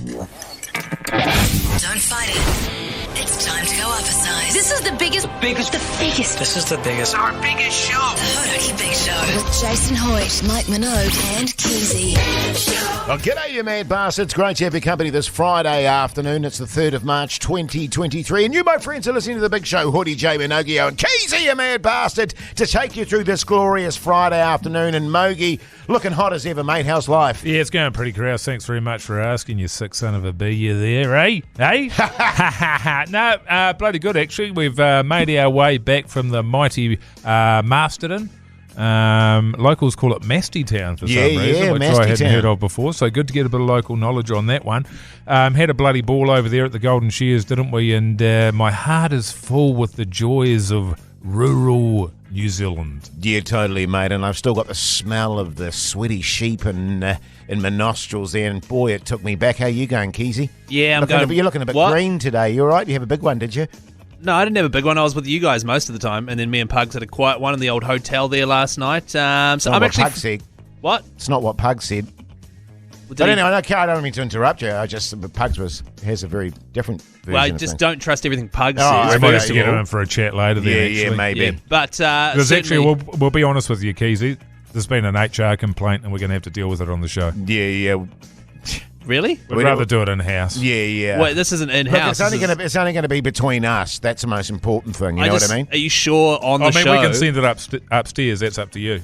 Don't fight it. It's time to go up a size. This is the biggest. This is the biggest. Our biggest show. The Hodaki Big Show. With Jason Hoyt, Mike Minogue and Keyzie. Well, g'day, you mad bastards. Great to have your company this Friday afternoon. It's the 3rd of March, 2023. And you, my friends, are listening to the Big Show. Hoodie, J. Minogio and Keyzie, you mad bastard, to take you through this glorious Friday afternoon. And Mogi, looking hot as ever, mate. How's life? Yeah, it's going pretty grouse. Thanks very much for asking, you sick son of a bee. You there, eh? Eh? No, bloody good, actually. We've made our way back from the mighty Masterton. Locals call it Masty Town for some reason, which I hadn't heard of before. So good to get a bit of local knowledge on that one. Had a bloody ball over there at the Golden Shears, didn't we? And my heart is full with the joys of rural New Zealand. Yeah, totally, mate. And I've still got the smell of the sweaty sheep in my nostrils there. And boy, it took me back. How you going, Keyzie? Yeah, I'm going. You're looking a bit green today. You all right? You have a big one, did you? No, I didn't have a big one. I was with you guys most of the time, and then me and Pugs had a quiet one in the old hotel there last night. So I'm actually. Pug said. What? It's not what Pug said. Well, But anyway, I don't mean to interrupt you. Pugs has a very different version. Well, of just things. don't trust everything Pugs Oh, says. We might have first to of get all. him in for a chat later then, Yeah, actually. maybe. Yeah, but Because actually, certainly- we'll be honest with you, Keyzie. There's been an HR complaint, and we're going to have to deal with it on the show. Yeah. really? We'd rather do it in-house. Yeah. Wait, this isn't Look, in-house. it's only going to be between us. That's the most important thing. You know what I mean? Are you sure on the I mean, show? we can send it upstairs. That's up to you.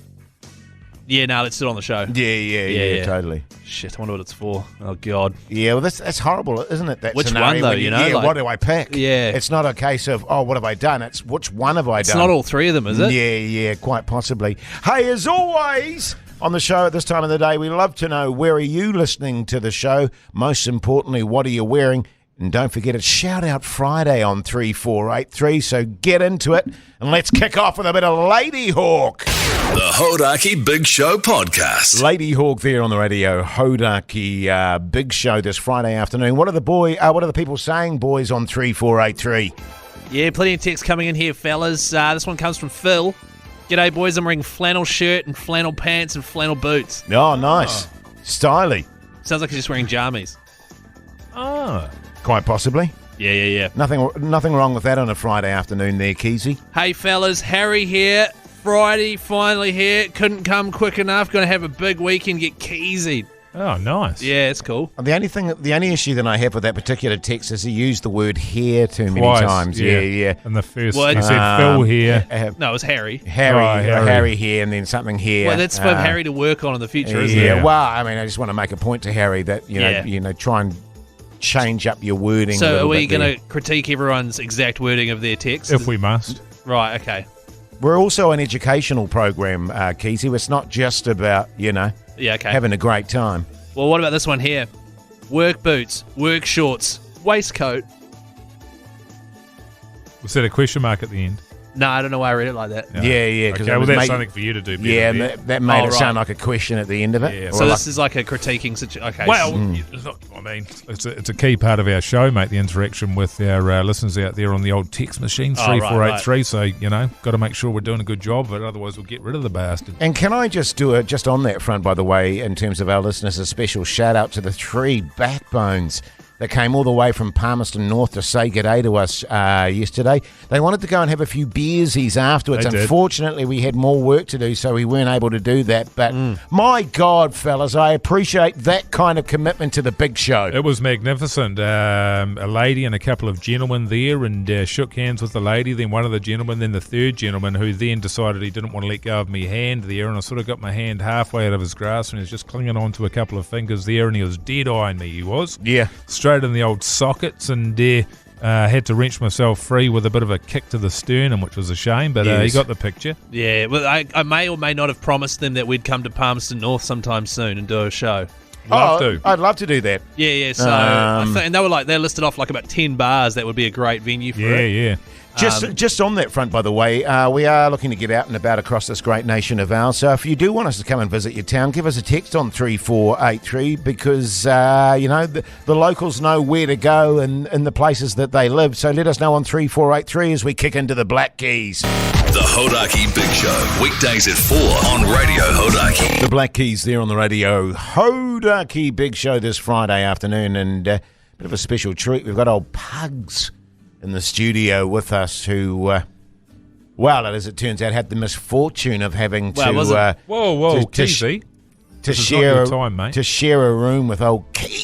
Yeah, no, let's do it on the show. Yeah, totally. Shit, I wonder what it's for. Oh, God. Yeah, well, that's horrible, isn't it? That Which scenario one, though, when you know, Yeah, like- what do I pick? Yeah. It's not a case of, what have I done? It's which one have I It's done? not all three of them, is it? Yeah, quite possibly. Hey, as always, on the show at this time of the day, we love to know, where are you listening to the show? Most importantly, what are you wearing? And don't forget, it's Shout Out Friday on 3483, so get into it, and let's kick off with a bit of Lady Hawk. The Hodaki Big Show Podcast. Lady Hawk there on the radio, Hodaki Big Show this Friday afternoon. What are the people saying, boys, on 3483? Yeah, plenty of texts coming in here, fellas. This one comes from Phil. G'day, boys. I'm wearing flannel shirt and flannel pants and flannel boots. Oh, nice. Styly. Sounds like he's just wearing jammies. Oh. Quite possibly. Yeah. Nothing wrong with that on a Friday afternoon there, Keyzie. Hey, fellas. Harry here. Friday, finally here. Couldn't come quick enough. Going to have a big weekend. Get Keyzie. Oh, nice. Yeah, it's cool. The only issue that I have with that particular text is he used the word hair too many Twice, times. Yeah. And the first, Well, he said Phil here. No, it was Harry. Harry here, and then something here. Well, that's for Harry to work on in the future, isn't Yeah. it? Well, I mean, I just want to make a point to Harry that you know, try and change up your wording. So, are we going to critique everyone's exact wording of their text? If we must. Right. Okay. We're also an educational program, Keyzie. It's not just about Yeah. Okay. having a great time. Well, what about this one here? Work boots, work shorts, waistcoat. Was that a question mark at the end? No, I don't know why I read it like that. Yeah. Okay, well, that's something for you to do better. Yeah, there. and that made it right. sound like a question at the end of it. Yeah. So this is like a critiquing situation. Okay. Well, it's not, I mean, it's a key part of our show, mate, the interaction with our listeners out there on the old text machine, 3483. So, got to make sure we're doing a good job, but otherwise we'll get rid of the bastard. And can I just do it, just on that front, by the way, in terms of our listeners, a special shout out to the 3 backbones that came all the way from Palmerston North to say g'day to us yesterday. They wanted to go and have a few beersies afterwards. They did. Unfortunately, we had more work to do, so we weren't able to do that. But my God, fellas, I appreciate that kind of commitment to the big show. It was magnificent. A lady and a couple of gentlemen there, and shook hands with the lady, then one of the gentlemen, then the third gentleman, who then decided he didn't want to let go of me hand there, and I sort of got my hand halfway out of his grasp, and he was just clinging on to a couple of fingers there, and he was dead-eyeing me, he was. Yeah. Straight in the old sockets, and had to wrench myself free with a bit of a kick to the sternum, which was a shame, but Yes. he got the picture. Yeah. Well, I may or may not have promised them that we'd come to Palmerston North sometime soon and do a show. Love to. I'd love to do that. Yeah. So, and they were they listed off like about 10 bars that would be a great venue for it. Yeah. Just on that front, by the way, we are looking to get out and about across this great nation of ours. So if you do want us to come and visit your town, give us a text on 3483 because, the locals know where to go and the places that they live. So let us know on 3483 as we kick into the Black Keys. The Hodaki Big Show, weekdays at 4 on Radio Hodaki. The Black Keys there on the radio. Hodaki Big Show this Friday afternoon, and bit of a special treat. We've got old Pugs in the studio with us who, well, as it turns out, had the misfortune of having to Whoa, Keyzie. to This is share not your time, mate. to share a room with old Keyzie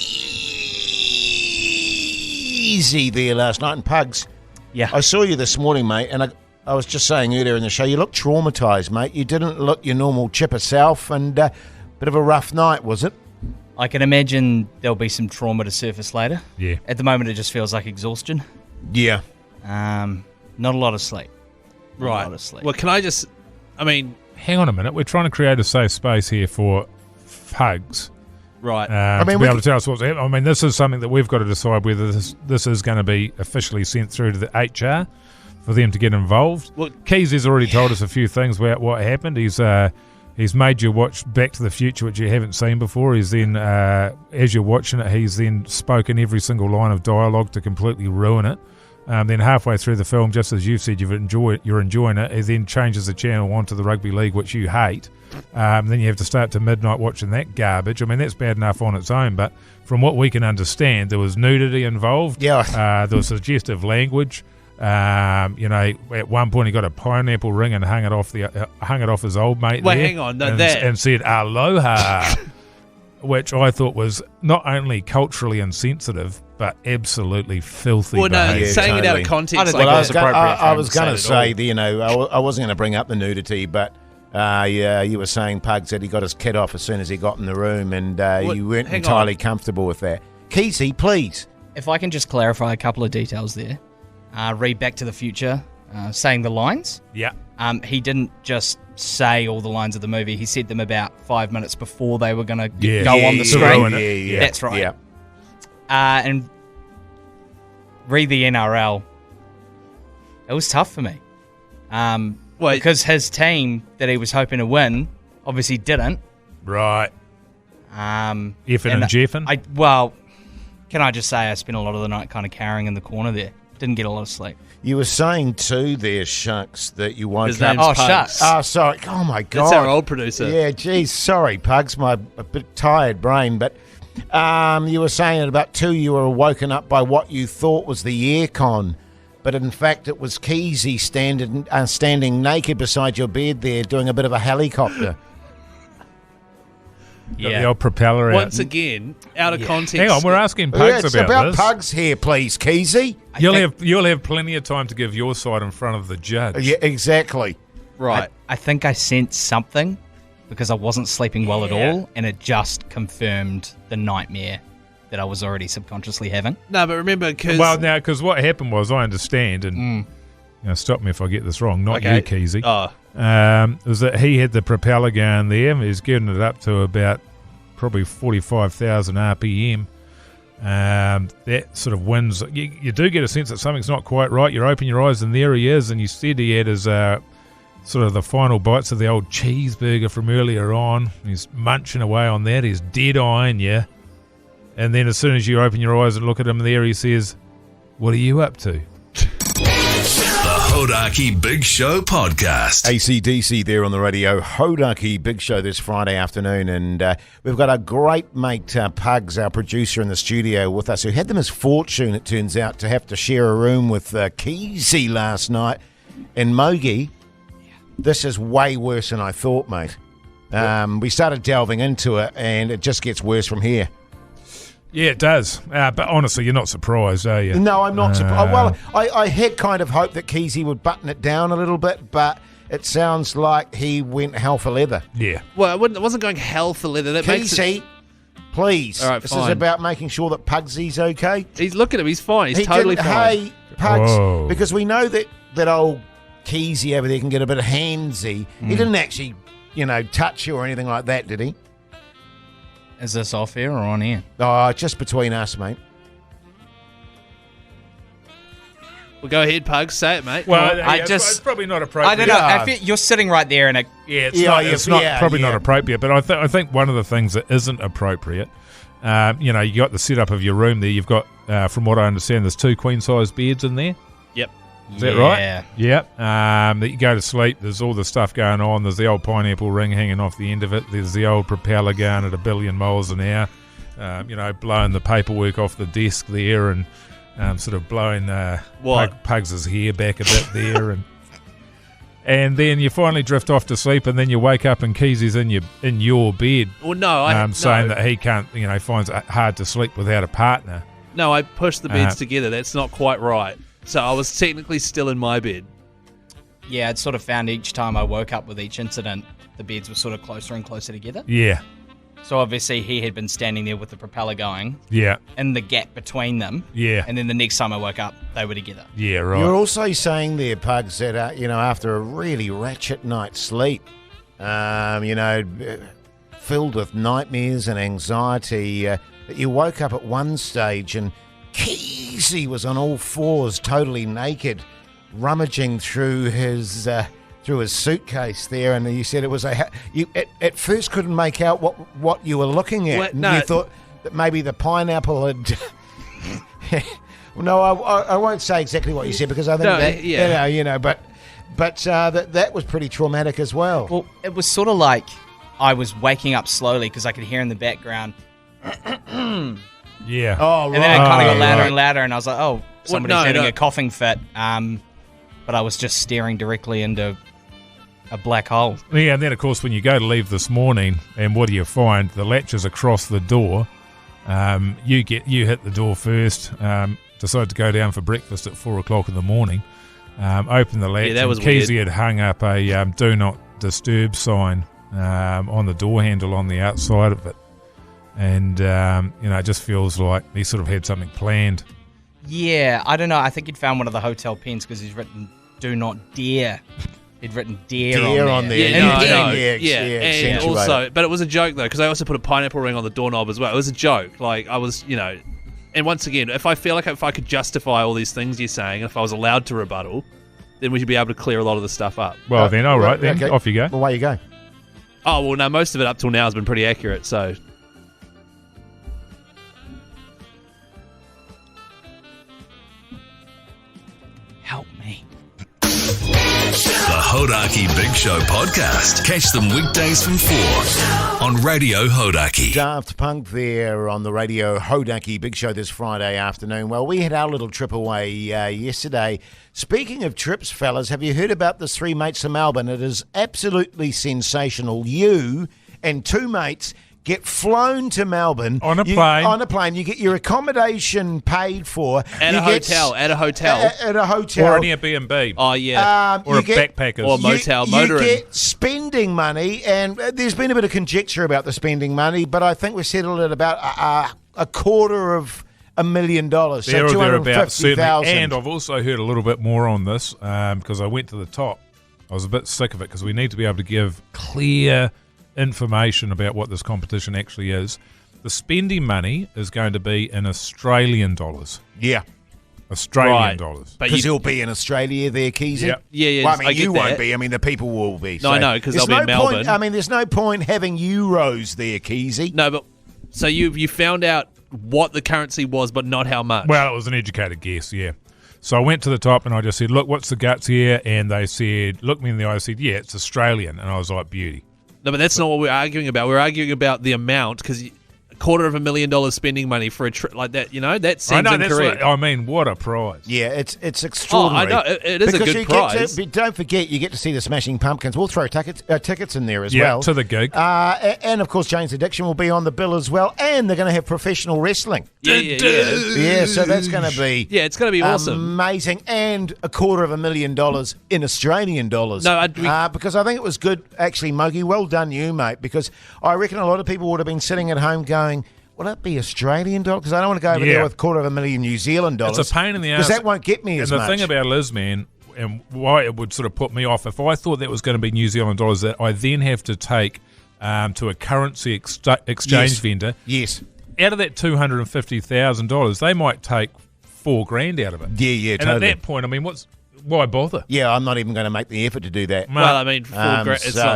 there last night. And Pugs, Yeah. I saw you this morning, mate, and I was just saying earlier in the show, you look traumatised, mate. You didn't look your normal chipper self, and bit of a rough night, was it? I can imagine there'll be some trauma to surface later. Yeah. At the moment, it just feels like exhaustion. Yeah. Not a lot of sleep. Not a Right. lot of sleep. Well, can I just... I mean, Hang on a minute. We're trying to create a safe space here for Pugs. right. To be able to tell us what's happening. I mean, this is something that we've got to decide whether this is going to be officially sent through to the HR for them to get involved. Well, Keyzie's already told us a few things about what happened. He's made you watch Back to the Future, which you haven't seen before. He's then, as you're watching it, he's then spoken every single line of dialogue to completely ruin it. Then halfway through the film, just as you said you're enjoying it, he then changes the channel onto the rugby league, which you hate. Then you have to start to midnight watching that garbage. I mean, that's bad enough on its own, but from what we can understand, there was nudity involved. Yeah. There was suggestive language. At one point he got a pineapple ring and hung it off his old mate. Wait, there hang on, no, and, that- and said aloha, which I thought was not only culturally insensitive but absolutely filthy. Well, no, behaviour. saying it out totally. of context. I don't like think Well, it I was was, appropriate for I him was to going to say say, it that, I wasn't going to bring up the nudity, but you were saying, Pugs, that he got his kid off as soon as he got in the room, and you weren't hang entirely on. comfortable with that. Keyzie, please. If I can just clarify a couple of details there. Read Back to the Future, saying the lines. Yeah. He didn't just say all the lines of the movie. He said them about 5 minutes before they were going to Yeah. go Yeah, on the to screen. ruin it. Yeah. That's right. Yeah. And read the NRL. It was tough for me. Wait. Because his team that he was hoping to win obviously didn't. Right. Effin and Jeffin? Can I just say I spent a lot of the night kind of cowering in the corner there. Didn't get a lot of sleep. You were saying too there, Shucks, that you woke His up. name's Oh, Pugs. shucks. Oh, sorry. Oh, my God. That's our old producer. Yeah, geez, sorry, Pugs, a bit tired brain, but you were saying at about 2 you were woken up by what you thought was the aircon, but in fact it was Keyzie standing naked beside your bed there doing a bit of a helicopter. Got the old propeller out. Once again, out of context. Hang on, we're asking Yeah, Pugs it's about about this. Pugs here, please, Keyzie. You'll have plenty of time to give your side in front of the judge. Yeah, exactly. Right. I think I sensed something because I wasn't sleeping well at all, and it just confirmed the nightmare that I was already subconsciously having. No, but remember, because... Well, now, because what happened was, I understand, and stop me if I get this wrong, not Okay. you, Keyzie, Oh, was that he had the propeller going there. He's getting it up to about probably 45,000 RPM. That sort of wins. You do get a sense that something's not quite right. You open your eyes and there he is, and you said he had his sort of the final bites of the old cheeseburger from earlier on. He's munching away on that. He's dead-eyeing you. And then as soon as you open your eyes and look at him there, he says, "What are you up to?" The Hodaki Big Show podcast. AC/DC there on the radio. Hodaki Big Show this Friday afternoon, and we've got a great mate, Pugs, our producer in the studio with us, who had the misfortune, it turns out, to have to share a room with Keyzie last night. And Mogi, this is way worse than I thought, mate. We started delving into it, and it just gets worse from here. Yeah, it does. But honestly, you're not surprised, are you? No, I'm not surprised. Well, I had kind of hoped that Keyzie would button it down a little bit, but it sounds like he went hell for leather. Yeah. well, it wasn't going hell for leather. That makes it... Keyzie, please. All right, this is fine. about making sure that Pugsy's okay. Look at him. He's fine. He's He totally didn't- fine. Hey, Pugs, Whoa. because we know that old Keyzie over there can get a bit of handsy. He didn't actually, touch you or anything like that, did he? Is this off air or on air? Oh, just between us, mate. Well, go ahead, Pugs. Say it, mate. Well, I yeah, just- it's probably not appropriate. I don't know. Yeah. I feel you're sitting right there, and It's Yeah, not. yeah, It's not yeah, probably yeah. not appropriate. But I think one of the things that isn't appropriate, you got the setup of your room there. You've got, from what I understand, there's 2 queen size beds in there. Yep. Is that right? Yep. That you go to sleep, there's all the stuff going on. There's the old pineapple ring hanging off the end of it. There's the old propeller going at 1 billion miles an hour. Blowing the paperwork off the desk there and sort of blowing Pugs' hair back a bit there. And then you finally drift off to sleep, and then you wake up and Keysie's in your bed. Well, no, saying that he can't, finds it hard to sleep without a partner. No, I pushed the beds together. That's not quite right. So I was technically still in my bed. Yeah, I'd sort of found each time I woke up with each incident, the beds were sort of closer and closer together. Yeah. So obviously he had been standing there with the propeller going. Yeah. And the gap between them. Yeah. And then the next time I woke up, they were together. Yeah, right. You're also saying there, Pugs, that, after a really ratchet night's sleep, filled with nightmares and anxiety, that you woke up at one stage and Keyzie was on all fours, totally naked, rummaging through his suitcase there, and you said it was you at first couldn't make out what you were looking at. What? No. You thought that maybe the pineapple had. No, I won't say exactly what you said because I think that was pretty traumatic as well. Well, it was sort of like I was waking up slowly because I could hear in the background. Yeah. Oh, right. And then it kind of got louder and louder, and I was like, oh, somebody's no, having no. a coughing fit. But I was just staring directly into a black hole. Yeah, and then, of course, when you go to leave this morning, and what do you find? The latch is across the door. You hit the door first, decide to go down for breakfast at 4 o'clock in the morning, open the latch, that was and Keyzie had hung up a do not disturb sign on the door handle on the outside of it. And, it just feels like he sort of had something planned. Yeah, I don't know. I think he'd found one of the hotel pens because he's written "Do not dare." He'd written "dare" on there. And also, but it was a joke though because I also put a pineapple ring on the doorknob as well. It was a joke. Like I was, and once again, if I feel like if I could justify all these things you're saying, if I was allowed to rebuttal, then we should be able to clear a lot of the stuff up. Well, then, all right, then okay. off you go. Well, away you go. Oh well, no, most of it up till now has been pretty accurate. So. Help me. The Hodaki Big Show podcast. Catch them weekdays from 4 on Radio Hodaki. Daft Punk there on the Radio Hodaki Big Show this Friday afternoon. Well, we had our little trip away yesterday. Speaking of trips, fellas, have you heard about the 3 mates in Melbourne? It is absolutely sensational. You and 2 mates get flown to Melbourne. On a plane. On a plane. You get your accommodation paid for. At a hotel. At a hotel. Or an Airbnb. Oh, yeah. Or backpackers. Or motel, motoring. You get spending money, and there's been a bit of conjecture about the spending money, but I think we settled at about $250,000. There So or thereabouts, certainly. $250,000. And I've also heard a little bit more on this because I went to the top. I was a bit sick of it because we need to be able to give clear information about what this competition actually is. The spending money is going to be in Australian dollars. Yeah. Australian dollars. Because he'll be in Australia there, Keyzie. Yep. Yeah. Well, I mean, I get you won't that. be. I mean, the people will be. No, I know, because they'll be in Melbourne. There's no point having euros there, Keyzie. No, but so you found out what the currency was, but not how much. Well, it was an educated guess, yeah. So I went to the top and I just said, look, what's the guts here? And they said, look me in the eye. I said, yeah, it's Australian. And I was like, beauty. No, but that's not what we're arguing about. We're arguing about the amount because $250,000 spending money for a trip like that, that seems incorrect. What a prize. Yeah, it's extraordinary. Oh, I know. It is because a good prize. Don't forget, you get to see the Smashing Pumpkins. We'll throw tickets in there as Yeah, well. to the gig. And, of course, Jane's Addiction will be on the bill as well. And they're going to have professional wrestling. Yeah. Yeah, so that's going to be... Yeah, it's going to be awesome. Amazing. And $250,000 in Australian dollars. No, because I think it was good, actually, Mogi. Well done you, mate. Because I reckon a lot of people would have been sitting at home going... Will that be Australian dollars? Because I don't want to go over there with $250,000 New Zealand dollars. It's a pain in the ass. Because that won't get me as much. And the thing about it is, man, and why it would sort of put me off, if I thought that was going to be New Zealand dollars, that I then have to take to a currency exchange vendor. Yes. Out of that $250,000, they might take $4,000 out of it. Yeah, and totally. at that point, I mean, Why bother? Yeah, I'm not even going to make the effort to do that. Well, I mean, it's not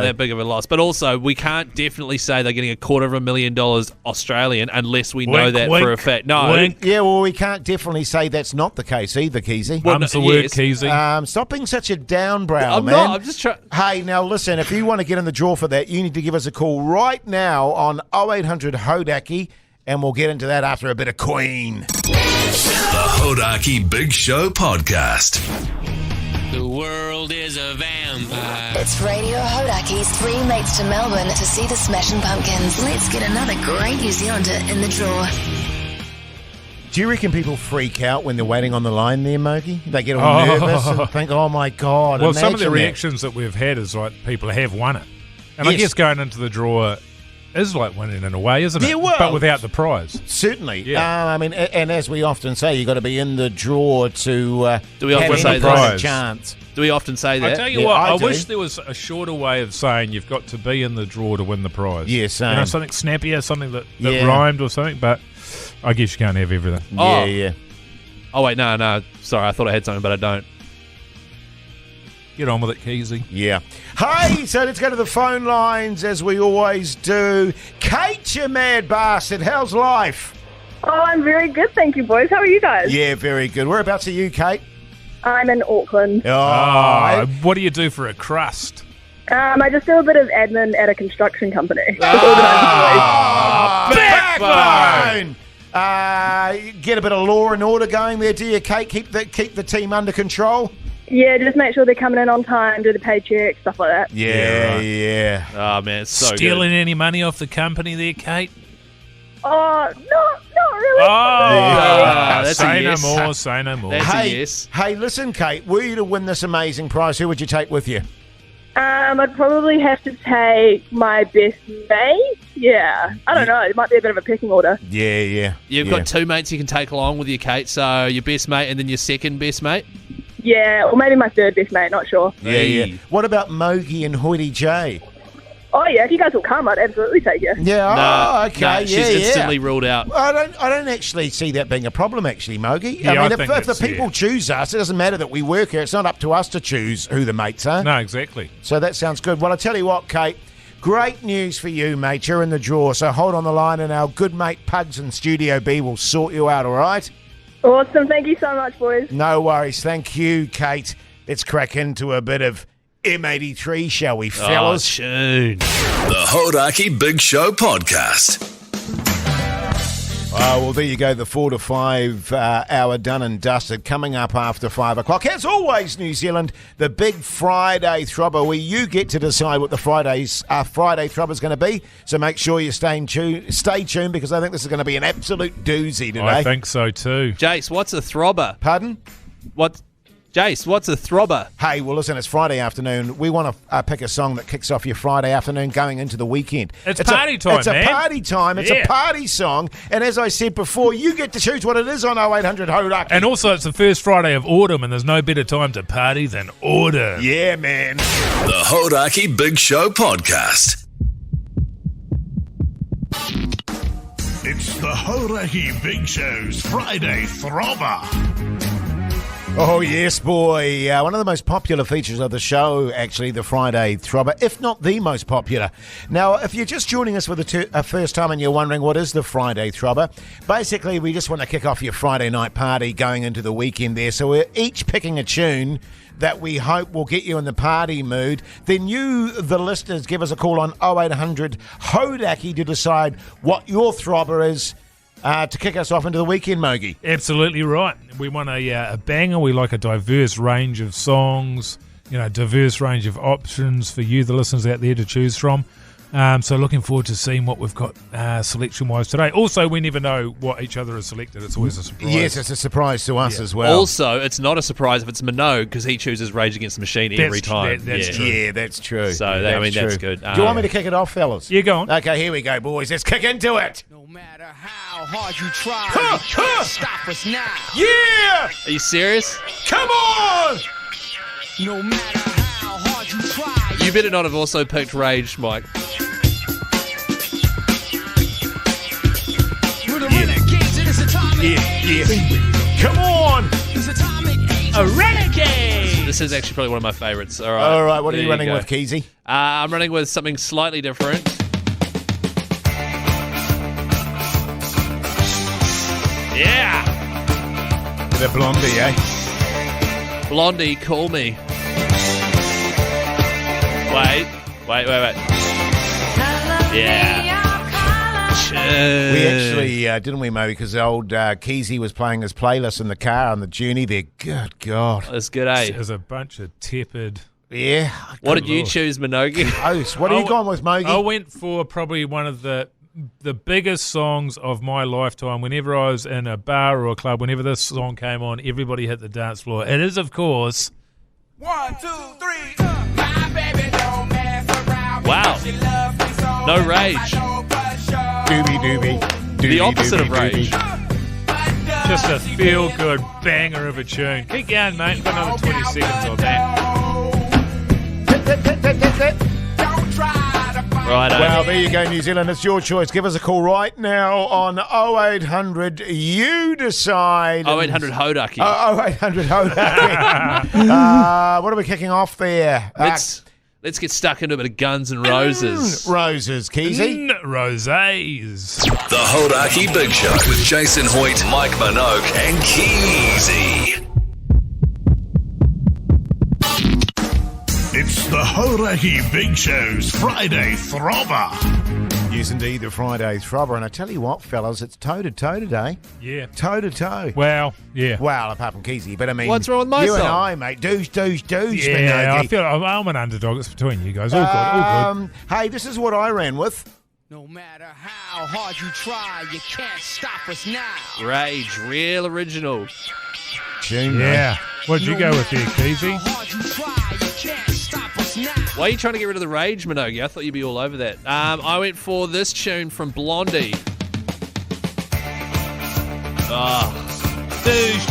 that big of a loss. But also, we can't definitely say they're getting $250,000 Australian unless we know that for a fact. No. Wink. Yeah, well, we can't definitely say that's not the case either, Keyzie. Well, Mum's the word, Keyzie. Stop being such a downbrow, I'm man. not. I'm just trying. Hey, now listen, if you want to get in the draw for that, you need to give us a call right now on 0800 Hodaki, and we'll get into that after a bit of Queen. The Hodaki Big Show Podcast. The world is a vampire. It's Radio Hodaki's 3 mates to Melbourne to see the Smashing Pumpkins. Let's get another great New Zealander in the draw. Do you reckon people freak out when they're waiting on the line there, Mogi? They get all nervous and think, oh my God. Well, some of the imagine that. reactions that we've had is like people have won it. And I Yes. guess going into the draw is like winning in a way, isn't it? Yeah, well- but without the prize. Certainly. Yeah. I mean, and as we often say, you've got to be in the draw to Do we often have say any that? kind of chance. Do we often say that? I tell you Yeah, what, I I do. wish there was a shorter way of saying you've got to be in the draw to win the prize. Yeah, same. You know, something snappier, something that Yeah. rhymed or something, but I guess you can't have everything. Oh. Yeah. Oh, wait, no. Sorry, I thought I had something, but I don't. Get on with it, Keyzie. Yeah. Hey, so let's go to the phone lines as we always do. Kate, you mad bastard. How's life? Oh, I'm very good, thank you, boys. How are you guys? Yeah, very good. Whereabouts are you, Kate? I'm in Auckland. Oh, What do you do for a crust? I just do a bit of admin at a construction company. backbone! Get a bit of law and order going there, do you, Kate? Keep the team under control? Yeah, just make sure they're coming in on time, do the paycheck, stuff like that. Yeah. Oh, man, it's so Stealing good. any money off the company there, Kate? Oh, not really. That's a say yes. no more, say no more. That's a Hey, yes. hey, listen, Kate, were you to win this amazing prize, who would you take with you? I'd probably have to take my best mate. Yeah, I don't know. It might be a bit of a pecking order. Yeah. You've got 2 mates you can take along with you, Kate. So your best mate and then your second best mate. Yeah, or maybe my third best mate, not sure. Yeah. What about Mogi and Hoity J? Oh, yeah, if you guys will come, I'd absolutely take you. Yeah, okay, No, yeah, she's instantly yeah. ruled out. I don't actually see that being a problem, actually, Mogi. Yeah, I mean, I if think the that's- people yeah. choose us, it doesn't matter that we work here. It's not up to us to choose who the mates are. No, exactly. So that sounds good. Well, I tell you what, Kate, great news for you, mate. You're in the draw, so hold on the line, and our good mate Pugs in Studio B will sort you out, all right? Awesome. Thank you so much, boys. No worries. Thank you, Kate. Let's crack into a bit of M83, shall we, fellas? Oh, tune. The Hodaki Big Show Podcast. Oh, well, there you go. The 4 to 5 hour done and dusted. Coming up after 5 o'clock. As always, New Zealand, the big Friday throbber where you get to decide what the Friday throbber is going to be. So make sure you stay tuned because I think this is going to be an absolute doozy today. I think so too. Jase, what's a throbber? Pardon? Jase, what's a throbber? Hey, well, listen, it's Friday afternoon. We want to pick a song that kicks off your Friday afternoon going into the weekend. It's party time, It's man. a party time. It's Yeah. a party song. And as I said before, you get to choose what it is on 0800 Hodaki. And also, it's the first Friday of autumn, and there's no better time to party than autumn. Yeah, man. The Hodaki Big Show Podcast. It's the Hodaki Big Show's Friday Throbber. Oh, yes, boy. One of the most popular features of the show, actually, the Friday Throbber, if not the most popular. Now, if you're just joining us for the first time and you're wondering what is the Friday Throbber, basically, we just want to kick off your Friday night party going into the weekend there. So we're each picking a tune that we hope will get you in the party mood. Then you, the listeners, give us a call on 0800 Hodaki to decide what your throbber is to kick us off into the weekend, Mogi. Absolutely right. We want a banger. We like a diverse range of songs, diverse range of options for you, the listeners out there, to choose from. So looking forward to seeing what we've got selection-wise today. Also, we never know what each other has selected. It's always a surprise. Yes, it's a surprise to us as well. Also, it's not a surprise if it's Minogue because he chooses Rage Against the Machine every time. That's true. Yeah, that's true. So, that's that's true. good. Do you want me to kick it off, fellas? Yeah, go on. Okay, here we go, boys. Let's kick into it. No matter how hard you try, Huh, you can't huh. stop us now. Yeah! Are you serious? Come on! No matter how hard you try, You better not have also picked Rage, Mike. we're the renegades in this atomic age. Yeah. Come on! This atomic age. A renegade! This is actually probably one of my favourites. All right, what are you there running go. with, Keyzie? I'm running with something slightly different. Yeah! The Blondie, eh? Blondie, call me. Wait. Yeah. We actually, didn't we, Mo? Because old Keyzie was playing his playlist in the car on the journey there. Good God. That's good, eh? There's a bunch of tepid. Yeah. What did you choose, Minogue? Close. What are you going with, Mogi? I went for probably one of the biggest songs of my lifetime. Whenever I was in a bar or a club, whenever this song came on, everybody hit the dance floor. It is, of course... 1, 2, 3. My baby don't mess around. Wow. No rage. Doobie. The opposite of rage. Just a feel-good banger of a tune. Keep going, mate. Got another 20 seconds on that. Right. Well, there you go, New Zealand. It's your choice. Give us a call right now on 0800. You decide. 0800 Hodaki. 0800 Hodaki. What are we kicking off there? Let's get stuck into a bit of Guns N' Roses. Roses, Keyzie. Roses. The Hodaki Big Show with Jason Hoyt, Mike Minogue, and Keyzie. It's the Hodaki Big Show's Friday Throbber. Yes, indeed, the Friday Throbber. And I tell you what, fellas, it's toe-to-toe today. Yeah. Toe-to-toe. Well, yeah. Well, apart from Keyzie, but I mean... What's wrong with my you song? and I, mate. Douche. Yeah, Minogue. I feel I'm an underdog. It's between you guys. All good. Hey, this is what I ran with. No matter how hard you try, you can't stop us now. Rage, real original. Tune, Yeah. What did you go with there, Keyzie? Why are you trying to get rid of the rage, Minogue? I thought you'd be all over that. I went for this tune from Blondie. Douche.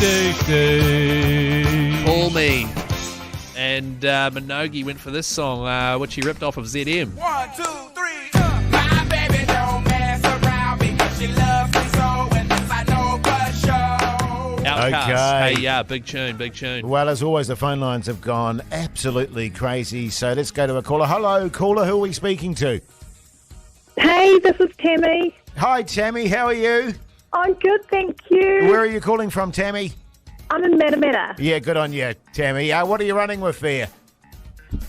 Call Me. And Minogue went for this song, which he ripped off of ZM. 1, 2, 3. My baby don't mess around because she loves me so, and this I know for sure. Outcast. Okay. Hey, yeah, big tune. Well, as always, the phone lines have gone absolutely crazy. So let's go to a caller. Hello, caller. Who are we speaking to? Hey, this is Tammy. Hi, Tammy. How are you? I'm good, thank you. Where are you calling from, Tammy? I'm in Matamata. Yeah, good on you, Tammy. What are you running with there?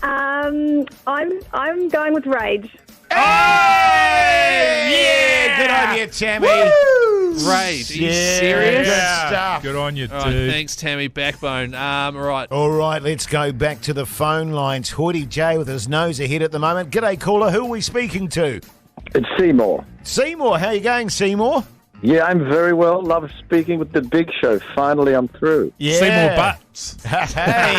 I'm going with Rage. Hey! Yeah, good on you, Tammy. Rage. Are you serious? Good stuff. Good on you, dude. All right, thanks, Tammy. Backbone. All right. All right, let's go back to the phone lines. Hoodie J with his nose ahead at the moment. G'day, caller. Who are we speaking to? It's Seymour. Seymour. How you going, Seymour? Yeah, I'm very well. Love speaking with the Big Show. Finally, I'm through. Yeah. Seymour Butts. Hey,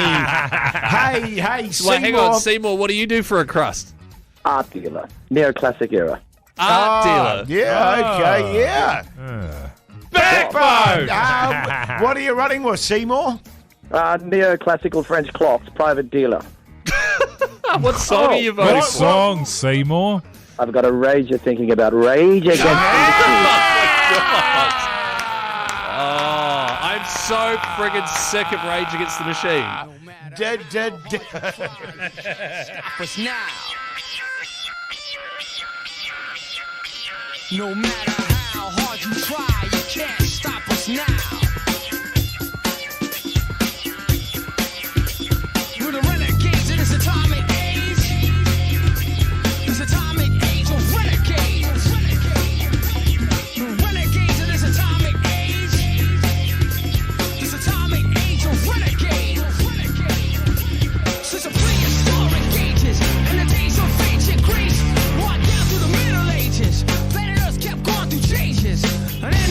Seymour. Wait, hang on, Seymour. What do you do for a crust? Art dealer. Neoclassic era. Art dealer. Yeah, okay, yeah. Backbone! What are you running with, Seymour? Neoclassical French clocks. Private dealer. What song are you voting What for? song, Seymour? I've got a rager thinking about Rage Against the Machine. I'm so friggin' sick of Rage Against the Machine. Dead. Stop us now. No matter how hard you try, you can't stop us now. We're the renegades in this atomic age. This atomic age of renegades. The renegades in this atomic age. This atomic age of renegades. Since the prehistoric ages and the days of ancient Greece, walked down through the Middle Ages. Planet Earth kept going through changes. And then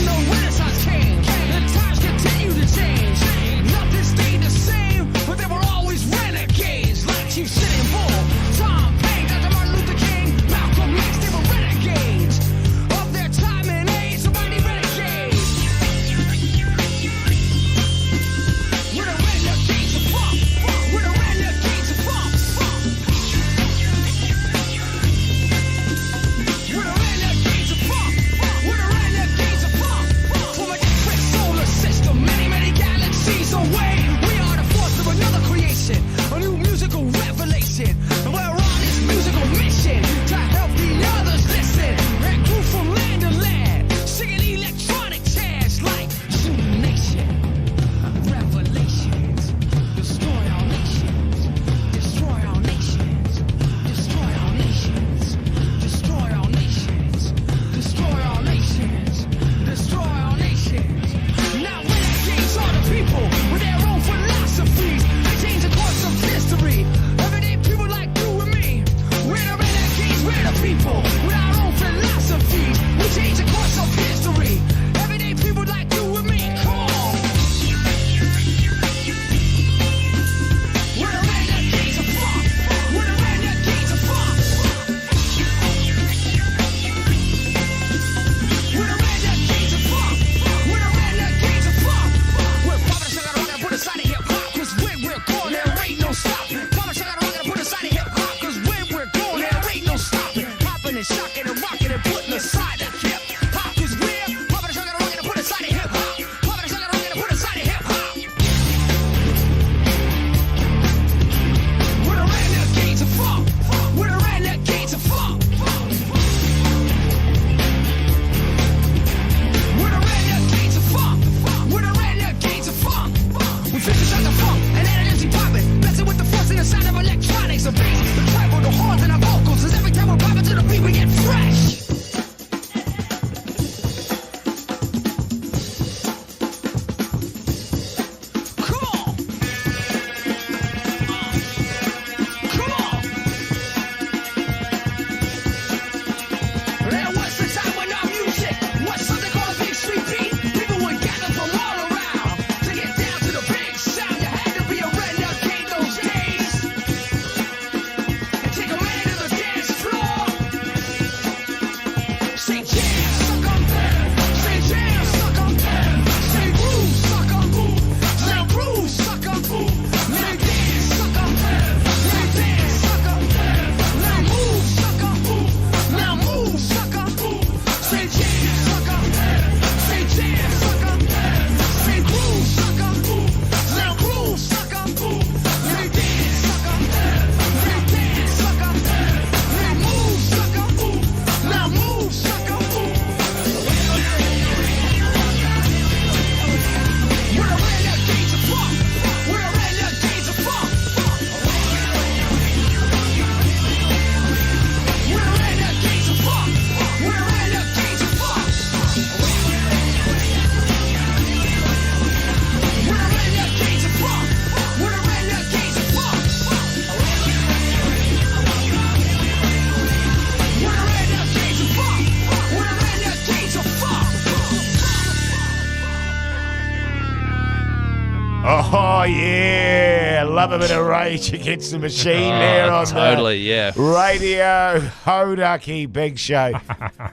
Oh, yeah. Love a bit of Rage Against the Machine there on Totally, yeah. Radio Hodaki Big Show.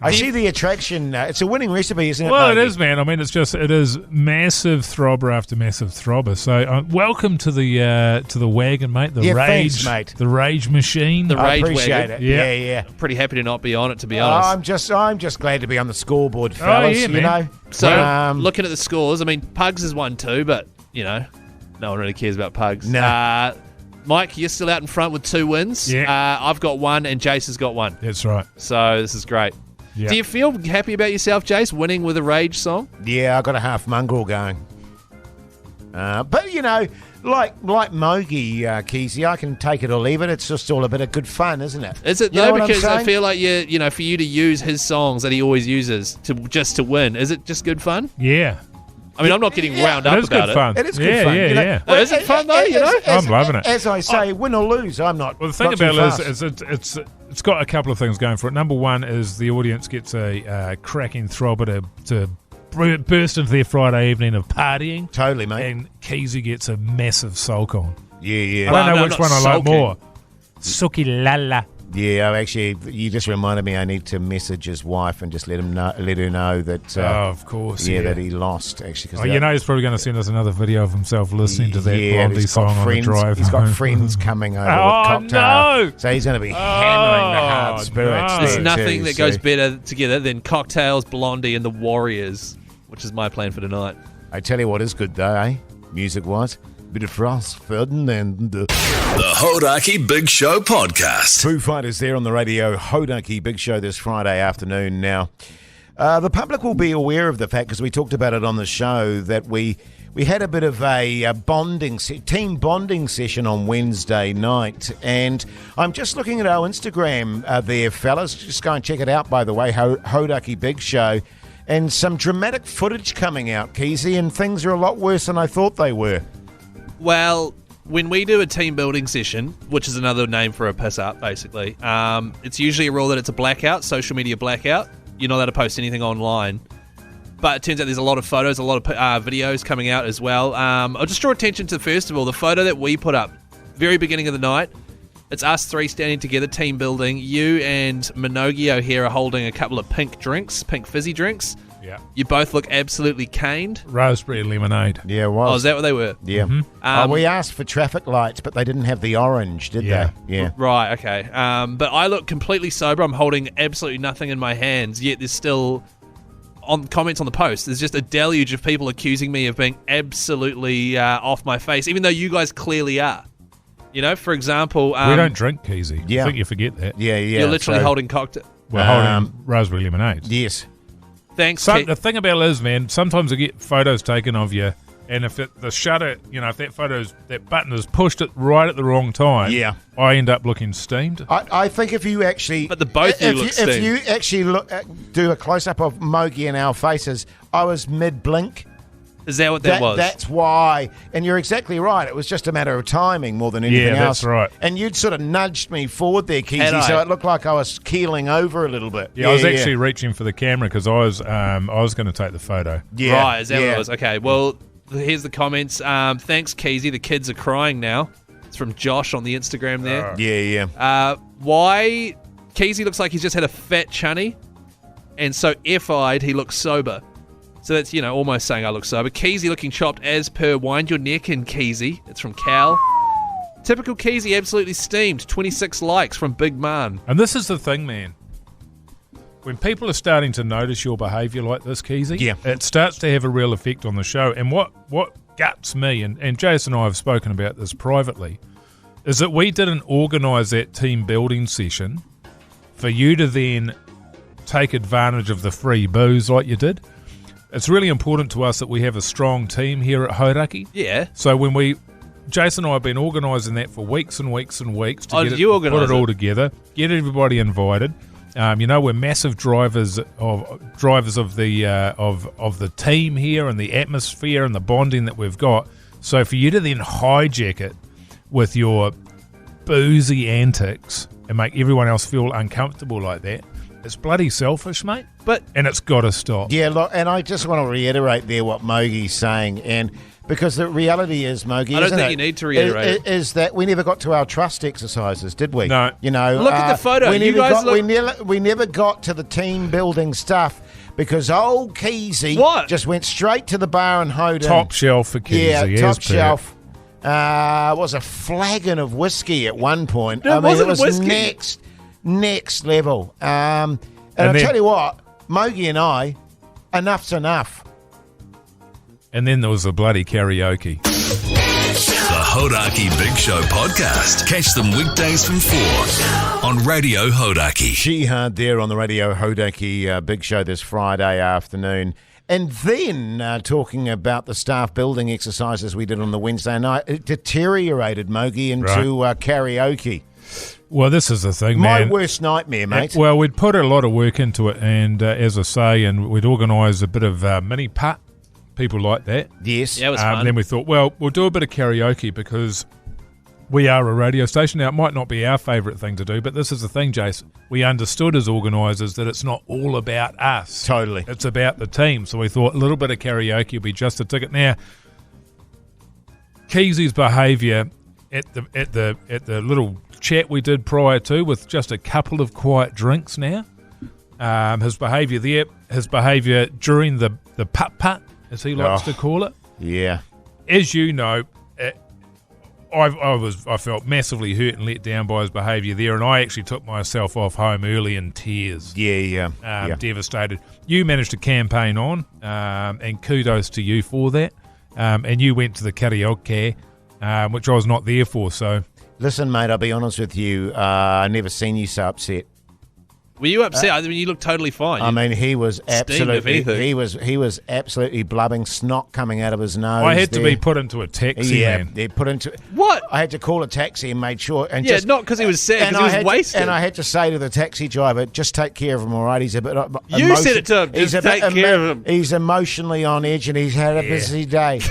I see the attraction. It's a winning recipe, isn't it? Well, Logie? it is, man. I mean, it is massive throbber after massive throbber. So, welcome to the wagon, mate. The rage, thanks, mate. The rage machine. The I rage appreciate wagon. it. Yeah. Pretty happy to not be on it, to be honest. I'm just glad to be on the scoreboard, fellas. yeah, you man. know. So, looking at the scores, I mean, Pugs has won 2, but, no one really cares about Pugs. No. Mike, you're still out in front with 2 wins. Yeah. I've got 1, and Jase has got 1. That's right. So, this is great. Yeah. Do you feel happy about yourself, Jase, winning with a Rage song? Yeah, I got a half mongrel going. But like Mogi, Keyzie, I can take it or leave it. It's just all a bit of good fun, isn't it? Is it You know though? what I'm Because I saying? feel like for you to use his songs that he always uses to win, is it just good fun? Yeah. I mean, I'm not getting wound It up is about good it. fun. It is good yeah, fun. Yeah, you know? yeah. Well, is it fun though? I'm loving it. As I say, win or lose, I'm not. Well, the thing not too about fast. it is it's got a couple of things going for it. Number one is the audience gets a cracking throbber to burst into their Friday evening of partying. Totally, mate. And Keyzie gets a massive sulk on. Yeah. I don't know no, which not one I like sulking. more. Suki lala. Yeah, actually, you just reminded me I need to message his wife and just let her know that. Of course. that he lost actually. 'cause He's probably going to send us another video of himself listening to that and Blondie he's got song on the friends- drive. He's got home. friends coming over Oh, with cocktail, no! so he's going to be hammering the hard spirits. no. There's there nothing too, that goes better together than Cocktails, Blondie, and the Warriors, which is my plan for tonight. I tell you what is good though, eh? Music-wise, bit of Frost Ferdinand. The Hodaki Big Show podcast. Foo Fighters there on the radio Hodaki Big Show this Friday afternoon. Now, the public will be aware of the fact, because we talked about it on the show, that we had a bit of a team bonding session on Wednesday night, and I'm just looking at our Instagram there, fellas. Just go and check it out, by the way, Hodaki Big Show, and some dramatic footage coming out, Keyzie, and things are a lot worse than I thought they were. Well, when we do a team building session, which is another name for a piss up, basically, it's usually a rule that it's a blackout, social media blackout. You're not allowed to post anything online. But it turns out there's a lot of photos, a lot of videos coming out as well. I'll just draw attention to, first of all, the photo that we put up, very beginning of the night. It's us 3 standing together, team building. You and Minogio here are holding a couple of pink fizzy drinks. Yeah. You both look absolutely caned. Raspberry lemonade. Yeah, it was. Oh, is that what they were? Yeah. We asked for traffic lights, but they didn't have the orange, did Yeah. they? Yeah. Right, okay. But I look completely sober. I'm holding absolutely nothing in my hands, yet there's still, on comments on the post, there's just a deluge of people accusing me of being absolutely off my face, even though you guys clearly are. For example... we don't drink, Keyzie. Yeah. I think you forget that. Yeah. You're literally holding cocktail. We're holding raspberry lemonade. Yes. Thanks, The thing about it is, man, sometimes I get photos taken of you, and if the shutter, if that button is pushed it right at the wrong time, Yeah. I end up looking steamed. I think if you actually... But the both of you look If steamed. you actually do a close-up of Mogi and our faces, I was mid-blink. Is that what that was? That's why. And you're exactly right. It was just a matter of timing more than anything Yeah, else. that's right. And you'd sort of nudged me forward there, Had Keyzie, I? so it looked like I was keeling over a little bit. Yeah, I was actually reaching for the camera because I was going to take the photo. Yeah. Right, is that what it was? Okay, well, here's the comments. Thanks, Keyzie. The kids are crying now. It's from Josh on the Instagram there. Yeah. Why Keyzie looks like he's just had a fat chunny, and so F-eyed he looks sober. So that's, almost saying I look sober. Keyzie looking chopped as per. Wind your neck in, Keyzie. It's from Cal. Typical Keyzie, absolutely steamed. 26 likes from Big Man. And this is the thing, man. When people are starting to notice your behaviour like this, Keyzie, it starts to have a real effect on the show. And what guts me, and Jase and I have spoken about this privately, is that we didn't organise that team building session for you to then take advantage of the free booze like you did. It's really important to us that we have a strong team here at Hodaki. Yeah. So when Jason and I have been organising that for weeks and weeks and weeks to put it all together, get everybody invited. We're massive drivers of the team here and the atmosphere and the bonding that we've got. So for you to then hijack it with your boozy antics and make everyone else feel uncomfortable like that, It's bloody selfish, mate. But and it's got to stop. Yeah, look, and I just want to reiterate there what Mogie's saying, and because the reality is, Mogie, I don't think you need to reiterate it. Is that we never got to our trust exercises, did we? No. You know, look at the photo. We never got to the team building stuff because old Keyzie just went straight to the bar and hoed in. Top shelf for Keyzie. Yeah, top shelf. Was a flagon of whiskey at one point. No, it was next level. And I'll tell you what, Mogie and I, enough's enough. And then there was the bloody karaoke. The Hodaki Big Show podcast. Catch them weekdays from 4 on Radio Hodaki. Jihad there on the Radio Hodaki Big Show this Friday afternoon. And then talking about the staff building exercises we did on the Wednesday night, it deteriorated, Mogie, into karaoke. Well, this is the thing, My man. worst nightmare, mate. Well, we'd put a lot of work into it, and as I say, and we'd organise a bit of mini putt. People like that. Yes. Yeah, it was fun. Then we thought, well, we'll do a bit of karaoke because we are a radio station. Now, it might not be our favourite thing to do, but this is the thing, Jason. We understood as organisers that it's not all about us. Totally. It's about the team. So we thought a little bit of karaoke would be just a ticket. Now, Keyzie's behaviour at the little chat we did prior to, with just a couple of quiet drinks now, his behaviour there, his behaviour during the putt-putt, as he likes to call it. Yeah. As you know, I felt massively hurt and let down by his behaviour there, and I actually took myself off home early in tears. Yeah. Devastated. You managed to campaign on, and kudos to you for that. And you went to the karaoke, which I was not there for. So, listen, mate, I'll be honest with you. I never seen you so upset. Were you upset? I mean, you looked totally fine. I mean, he was absolutely he was absolutely blubbing, snot coming out of his nose. I had to be put into a taxi. Yeah, they put into what? I had to call a taxi and made sure. And not because he was sad, because he was wasted. And I had to say to the taxi driver, "Just take care of him, all right? He's a bit." You said it to him. Just take care of him. He's emotionally on edge, and he's had a busy day.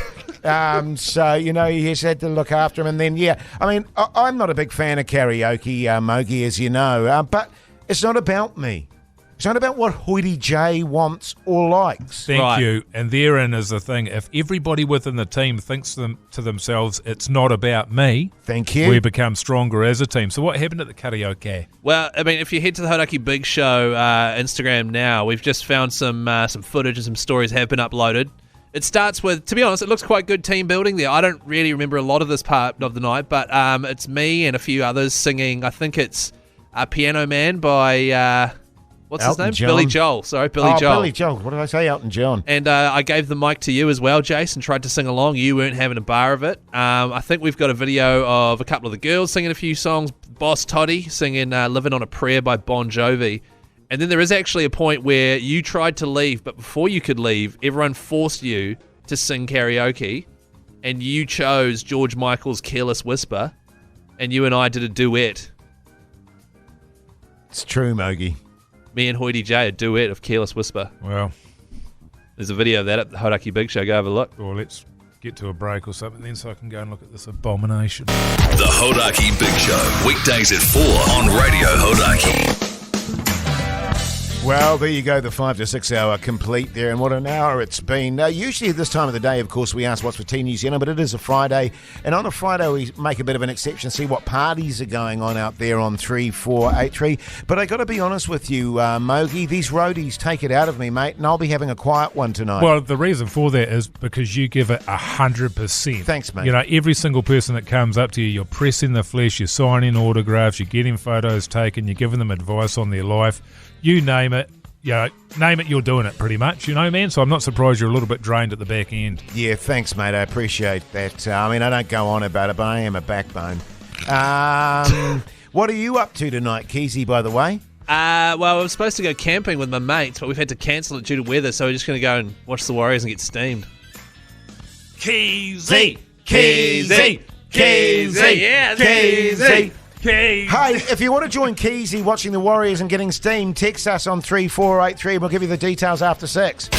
So, you know, he has had to look after him. And then, I mean, I'm not a big fan of karaoke, Mogie, as you know, but it's not about me. It's not about what Hoity J wants or likes. Thank you. And therein is the thing. If everybody within the team thinks to themselves, it's not about me. Thank you. We become stronger as a team. So what happened at the karaoke? Well, I mean, if you head to the Hodaki Big Show Instagram now, we've just found some footage and some stories have been uploaded. It starts with, to be honest, it looks quite good team building there. I don't really remember a lot of this part of the night, but it's me and a few others singing. I think it's Piano Man by... what's Elton his name? John. Billy Joel. Sorry, Billy Joel. Billy Joel. What did I say? Elton John. And I gave the mic to you as well, Jase, and tried to sing along. You weren't having a bar of it. I think we've got a video of a couple of the girls singing a few songs. Boss Toddy singing Living on a Prayer by Bon Jovi. And then there is actually a point where you tried to leave, but before you could leave, everyone forced you to sing karaoke, and you chose George Michael's Careless Whisper, and you and I did a duet. It's true, Mogie. Me and Hoity J, a duet of Careless Whisper. Well, there's a video of that at the Hodaki Big Show. Go have a look. Well, let's get to a break or something then so I can go and look at this abomination. The Hodaki Big Show, weekdays at 4 on Radio Hodaki. Well, there you go, the 5 to 6 hour complete there, and what an hour it's been. Usually at this time of the day, of course, we ask what's for Team New Zealand, but it is a Friday, and on a Friday we make a bit of an exception, see what parties are going on out there on 3483. But I got to be honest with you, Mogie, these roadies take it out of me, mate, and I'll be having a quiet one tonight. Well, the reason for that is because you give it 100%. Thanks, mate. You know, every single person that comes up to you, you're pressing the flesh, you're signing autographs, you're getting photos taken, you're giving them advice on their life. You name it, you're doing it pretty much, you know, man. So I'm not surprised you're a little bit drained at the back end. Yeah, thanks, mate. I appreciate that. I mean, I don't go on about it, but I am a backbone. What are you up to tonight, Keyzie, by the way? Well, I was supposed to go camping with my mates, but we've had to cancel it due to weather, so we're just going to go and watch the Warriors and get steamed. Keyzie! Keyzie! Keyzie! Yeah, Keyzie! Hey, if you want to join Keyzie watching the Warriors and getting steamed, text us on 3483. We'll give you the details after 6. The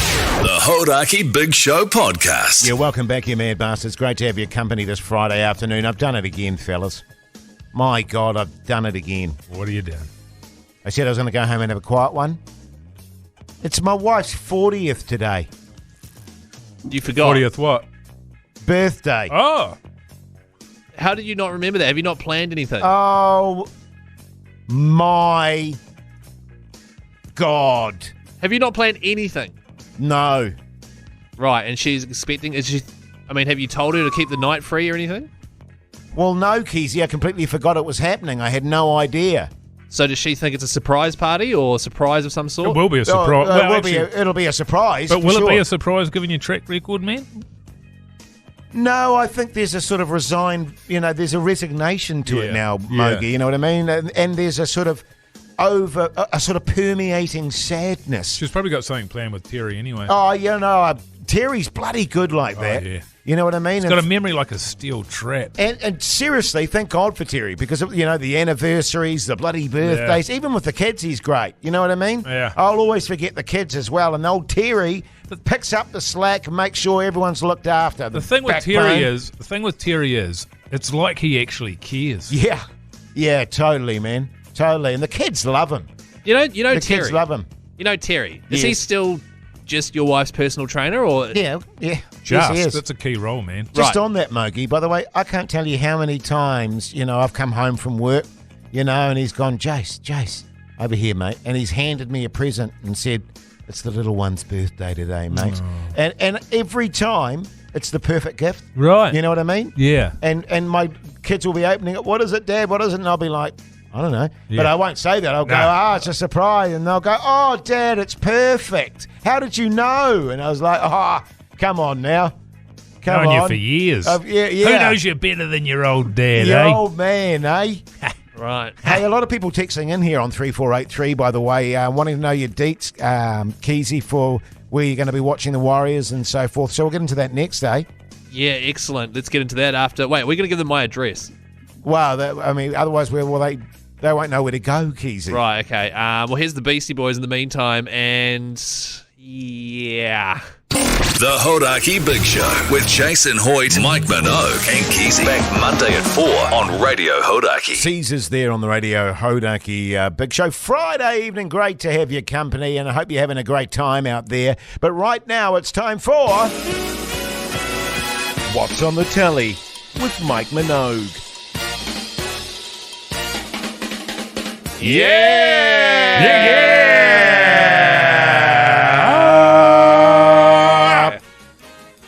Hodaki Big Show podcast. Yeah, welcome back, you mad bastards. Great to have your company this Friday afternoon. I've done it again, fellas. My God, I've done it again. What have you done? I said I was going to go home and have a quiet one. It's my wife's 40th today. You forgot. 40th what? Birthday. Oh. How did you not remember that? Have you not planned anything? Oh, my God. Have you not planned anything? No. Right, and she's expecting... have you told her to keep the night free or anything? Well, no, Keyzie. I completely forgot it was happening. I had no idea. So does she think it's a surprise party or a surprise of some sort? It will be a surprise. It'll be a surprise. But will it be a surprise given your track record, man? No, I think there's a sort of resigned, there's a resignation to it now, Mogi, you know what I mean? And there's a sort of a sort of permeating sadness. She's probably got something planned with Terry anyway. Oh, Terry's bloody good like that. Yeah. You know what I mean? He's got a memory like a steel trap. And seriously, thank God for Terry, because, the anniversaries, the bloody birthdays, even with the kids, he's great. You know what I mean? Yeah. I'll always forget the kids as well. And old Terry picks up the slack and makes sure everyone's looked after. The thing with Terry is, it's like he actually cares. Yeah. Yeah, totally, man. Totally. And the kids love him. You know the Terry. Kids love him. You know Terry. Yes. Is he still just your wife's personal trainer, or Yeah. Just, Yes, he is. that's a key role, man. Just on that, Mogi, by the way, I can't tell you how many times, I've come home from work, and he's gone, Jase, over here, mate. And he's handed me a present and said, it's the little one's birthday today, mate. Oh. And every time, it's the perfect gift. Right. You know what I mean? Yeah. And my kids will be opening it. What is it, Dad? What is it? And I'll be like, I don't know. Yeah. But I won't say that. I'll go, it's a surprise. And they'll go, oh, Dad, it's perfect. How did you know? And I was like, come on now. Come Known on. you for years. Yeah. Who knows you better than your old dad, Your eh? old man, eh? right? Hey, a lot of people texting in here on 3483, by the way, wanting to know your deets, Keyzie, for where you're going to be watching the Warriors and so forth. So we'll get into that next, eh? Yeah, excellent. Let's get into that after. Wait, we're going to give them my address. Wow, otherwise they won't know where to go, Keyzie. Right, okay. Well, here's the Beastie Boys in the meantime, and yeah. The Hodaki Big Show with Jason Hoyt, Mike Minogue, and Keyzie. Back Monday at 4 on Radio Hodaki. Caesar's there on the Radio Hodaki Big Show. Friday evening, great to have your company, and I hope you're having a great time out there. But right now, it's time for What's on the Telly with Mike Minogue. Yeah!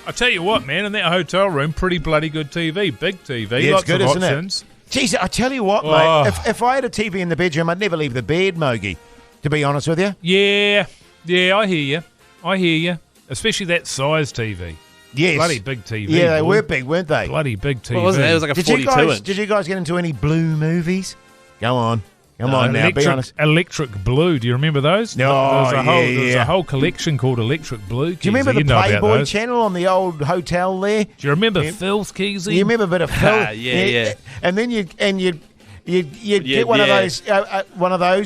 I tell you what, man, in that hotel room, pretty bloody good TV. Big TV. Yeah, lots it's good, of isn't options. it? Jeez, I tell you what, mate, if I had a TV in the bedroom, I'd never leave the bed, Mogi, to be honest with you. Yeah, I hear you. Especially that size TV. Yes. Bloody big TV. Yeah, they were big, weren't they? Bloody big TV. What was it? It was like a 42-inch. Did you guys get into any Blue movies? Go on. Come on now, be honest. Electric Blue. Do you remember those? No, There's a whole collection called Electric Blue. Do you remember the Playboy channel on the old hotel there? Do you remember Filth, Keyzie? You remember a bit of Filth? Yeah. And then you'd get one of those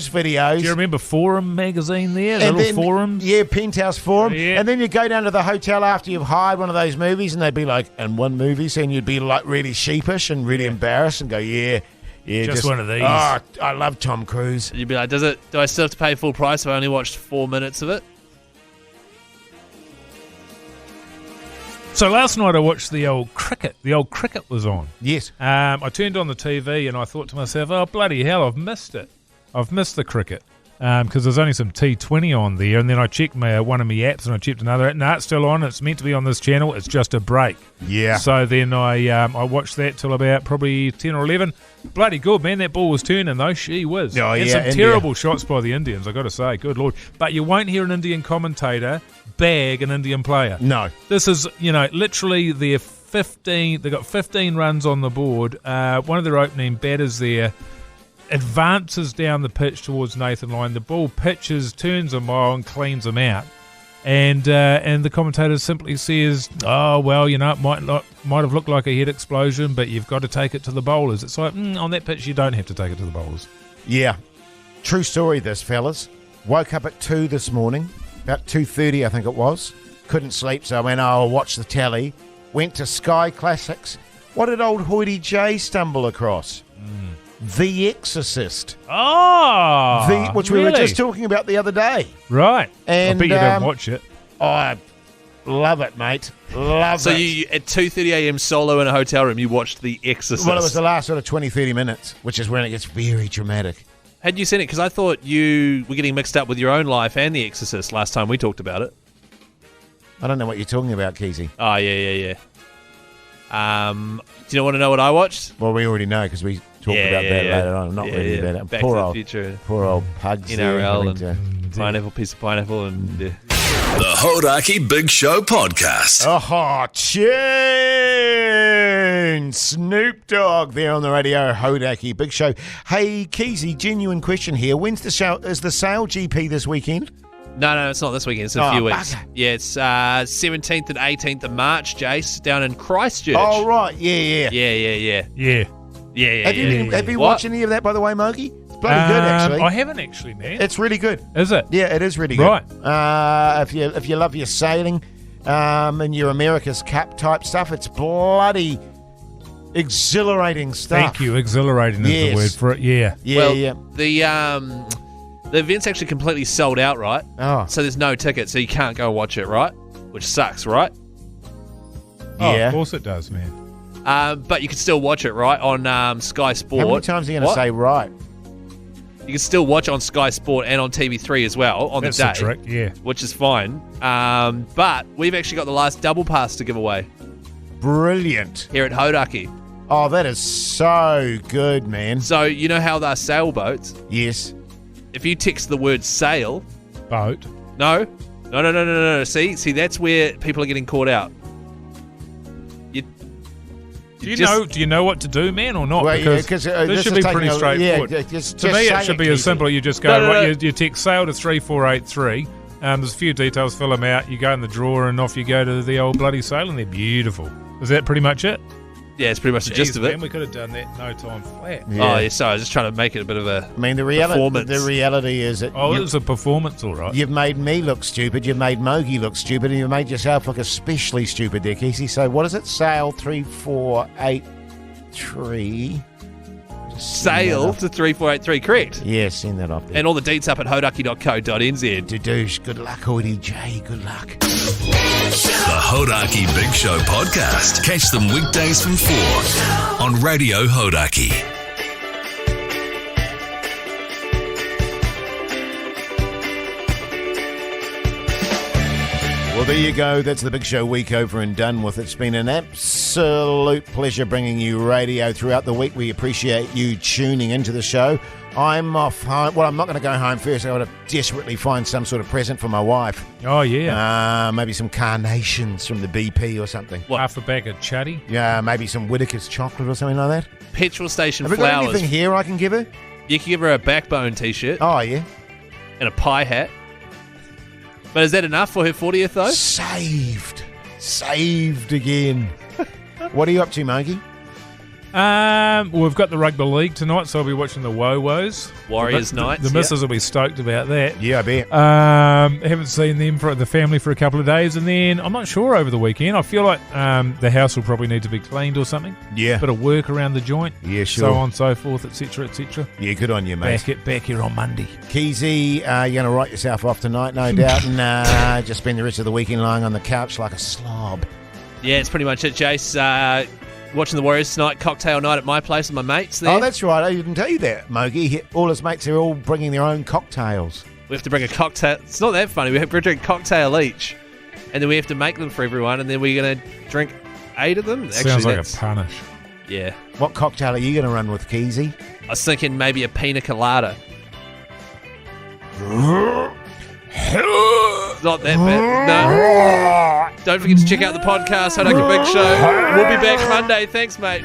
videos. Do you remember Forum magazine there? Forums? Yeah, Penthouse Forum. Yeah. And then you go down to the hotel after you've hired one of those movies, and they'd be like, and one movie, and you'd be like really sheepish and really embarrassed and go, yeah, just one of these. Oh, I love Tom Cruise. You'd be like, do I still have to pay full price if I only watched 4 minutes of it? So last night I watched the old cricket. The old cricket was on. Yes. I turned on the TV and I thought to myself, oh, bloody hell, I've missed it. I've missed the cricket. Because there's only some T20 on there. And then I checked one of my apps and I checked another app. No, it's still on. It's meant to be on this channel. It's just a break. Yeah. So then I watched that till about probably 10 or 11. Bloody good, man. That ball was turning, though. She was. Oh, and yeah, some India. terrible shots by the Indians, I got to say. Good Lord. But you won't hear an Indian commentator bag an Indian player. No. This is, literally their 15. They got 15 runs on the board. One of their opening batters there advances down the pitch towards Nathan Lyon. The ball pitches, turns a mile, and cleans him out. And the commentator simply says, "Oh well, it might have looked like a head explosion, but you've got to take it to the bowlers." It's like on that pitch, you don't have to take it to the bowlers. Yeah, true story. This fellas woke up at 2 this morning, about 2:30, I think it was. Couldn't sleep, so I went, I'll watch the telly. Went to Sky Classics. What did old Hoity J stumble across? The Exorcist. Oh, Which we were just talking about the other day. Right. And, I bet you didn't watch it. I love it, mate. Love it. So you at 2:30 a.m. solo in a hotel room, you watched The Exorcist. Well, it was the last sort of 20, 30 minutes, which is when it gets very dramatic. Had you seen it? Because I thought you were getting mixed up with your own life and The Exorcist last time we talked about it. I don't know what you're talking about, Keyzie. Oh, yeah. Do you want to know what I watched? Well, we already know because we talked about that later on. I'm not ready about it. Back Poor to old, the Future. poor old pugs. NRL and piece of pineapple and... The Hodaki Big Show Podcast. Oh, tune! Snoop Dogg there on the radio, Hodaki Big Show. Hey, Keyzie, genuine question here. When's the show? Is the Sale GP this weekend? No, it's not this weekend. It's in a few weeks. Yeah, it's 17th and 18th of March, Jase, down in Christchurch. Oh, right. Yeah. Have you watched any of that, by the way, Mogi? It's bloody good, actually. I haven't actually, man. It's really good. Is it? Yeah, it is really good. Right. If you love your sailing and your America's Cup type stuff, it's bloody exhilarating stuff. Thank you. Exhilarating is the word for it. Yeah. The event's actually completely sold out, right? Oh. So there's no ticket, so you can't go watch it, right? Which sucks, right? Oh, of course it does, man. But you can still watch it, right, on Sky Sport. How many times are you going to say right? You can still watch it on Sky Sport and on TV3 as well on That's the day. the trick, yeah. Which is fine. But we've actually got the last double pass to give away. Brilliant. Here at Hodaki. Oh, that is so good, man. So, you know how they're sailboats? Yes. If you text the word sail... Boat. No. See, that's where people are getting caught out. Do you know what to do, man, or not? Well, because this should be pretty straightforward. To me, it should be as simple. You just go, you text sail to 3483. There's a few details, fill them out. You go in the drawer, and off you go to the old bloody sail, and they're beautiful. Is that pretty much it? Yeah, it's pretty much the gist of it. Man, we could have done that in no time flat. Yeah. Oh, yeah, sorry. I was just trying to make it a bit of a performance. The reality is that... Oh, it was a performance, all right. You've made me look stupid, you've made Mogi look stupid, and you've made yourself look especially stupid there, Keyzie. So what is it? Sail 3483. Sail to 3483, correct? Yeah, send that off there. And all the deets up at hodaki.co.nz. Doosh, good luck, Hoodie J, good luck. The Hodaki Big Show Podcast. Catch them weekdays from 4 on Radio Hodaki. Well, there you go. That's the Big Show week over and done with. It's been an absolute pleasure bringing you radio throughout the week. We appreciate you tuning into the show. I'm off home. Well, I'm not going to go home first. I've got to desperately find some sort of present for my wife. Oh, yeah. Maybe some carnations from the BP or something. What? Half a bag of chatty? Yeah, maybe some Whittaker's chocolate or something like that. Petrol station flowers. Have we got anything here I can give her? You can give her a Backbone t-shirt. Oh, yeah. And a pie hat. But is that enough for her 40th, though? Saved again. What are you up to, Monkey? Well, we've got the rugby league tonight, so I'll be watching the Woes. Warriors nights. The missus will be stoked about that. Yeah, I bet. Haven't seen them the family for a couple of days, and then I'm not sure over the weekend. I feel like the house will probably need to be cleaned or something. Yeah. Bit of work around the joint. Yeah, sure. So on, so forth, etc., etc. Yeah, good on you, mate. Back here on Monday. Keyzie, you're going to write yourself off tonight, no doubt, and just spend the rest of the weekend lying on the couch like a slob. Yeah, it's pretty much it, Jase. Watching the Warriors tonight, cocktail night at my place with my mates there. Oh, that's right. I didn't tell you that, Mogi. All his mates are all bringing their own cocktails. We have to bring a cocktail. It's not that funny. We have to drink a cocktail each, and then we have to make them for everyone, and then we're going to drink 8 of them. Sounds like a punish. Yeah. What cocktail are you going to run with, Keyzie? I was thinking maybe a pina colada. Not that bad. No. Don't forget to check out the podcast, Hodaki Big Show. We'll be back Monday. Thanks, mate.